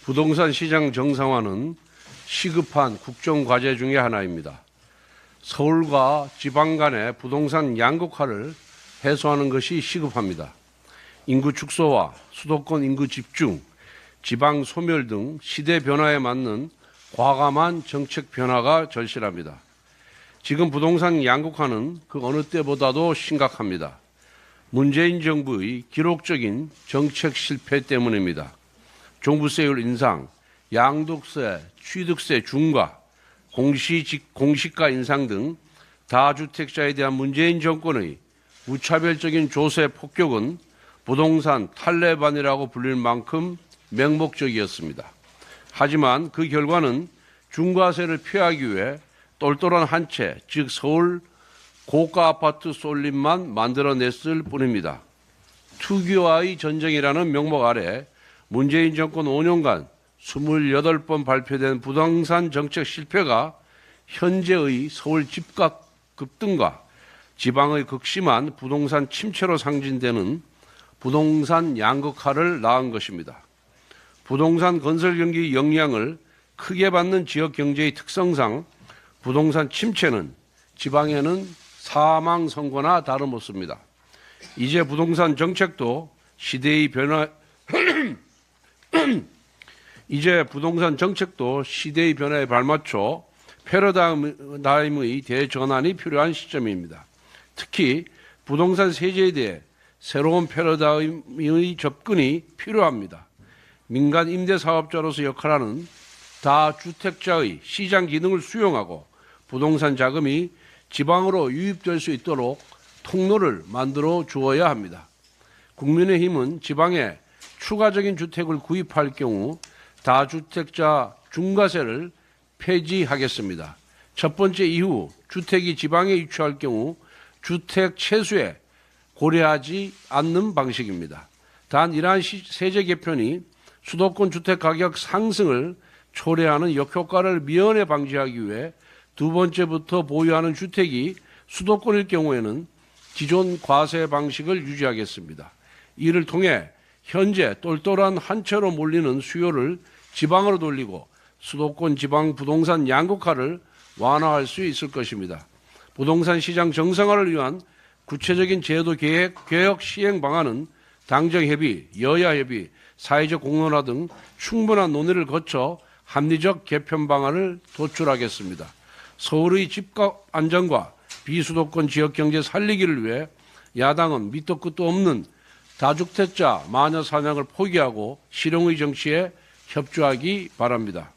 부동산 시장 정상화는 시급한 국정과제 중의 하나입니다. 서울과 지방 간의 부동산 양극화를 해소하는 것이 시급합니다. 인구 축소와 수도권 인구 집중, 지방 소멸 등 시대 변화에 맞는 과감한 정책 변화가 절실합니다. 지금 부동산 양극화는 그 어느 때보다도 심각합니다. 문재인 정부의 기록적인 정책 실패 때문입니다. 종부세율 인상, 양도세, 취득세 중과, 공시가 인상 등 다주택자에 대한 문재인 정권의 무차별적인 조세 폭격은 부동산 탈레반이라고 불릴 만큼 맹목적이었습니다. 하지만 그 결과는 중과세를 피하기 위해 똘똘한 한 채, 즉 서울 고가 아파트 쏠림만 만들어냈을 뿐입니다. 투기와의 전쟁이라는 명목 아래 문재인 정권 5년간 28번 발표된 부동산 정책 실패가 현재의 서울 집값 급등과 지방의 극심한 부동산 침체로 상징되는 부동산 양극화를 낳은 것입니다. 부동산 건설 경기 영향을 크게 받는 지역 경제의 특성상 부동산 침체는 지방에는 사망 선고나 다름없습니다. 이제 부동산 정책도 시대의 변화에 발맞춰 패러다임의 대전환이 필요한 시점입니다. 특히 부동산 세제에 대해 새로운 패러다임의 접근이 필요합니다. 민간 임대사업자로서 역할하는 다주택자의 시장 기능을 수용하고 부동산 자금이 지방으로 유입될 수 있도록 통로를 만들어 주어야 합니다. 국민의힘은 지방에 추가적인 주택을 구입할 경우 다주택자 중과세를 폐지하겠습니다. 첫 번째 이후 주택이 지방에 유치할 경우 주택 채수에 고려하지 않는 방식입니다. 단 이러한 세제 개편이 수도권 주택 가격 상승을 초래하는 역효과를 미연에 방지하기 위해 두 번째부터 보유하는 주택이 수도권일 경우에는 기존 과세 방식을 유지하겠습니다. 이를 통해 현재 똘똘한 한 채로 몰리는 수요를 지방으로 돌리고 수도권 지방 부동산 양극화를 완화할 수 있을 것입니다. 부동산 시장 정상화를 위한 구체적인 제도 개혁 시행 방안은 당정 협의, 여야 협의, 사회적 공론화 등 충분한 논의를 거쳐 합리적 개편 방안을 도출하겠습니다. 서울의 집값 안정과 비수도권 지역 경제 살리기를 위해 야당은 밑도 끝도 없는 다주택자 마녀 사냥을 포기하고 실용의 정치에 협조하기 바랍니다.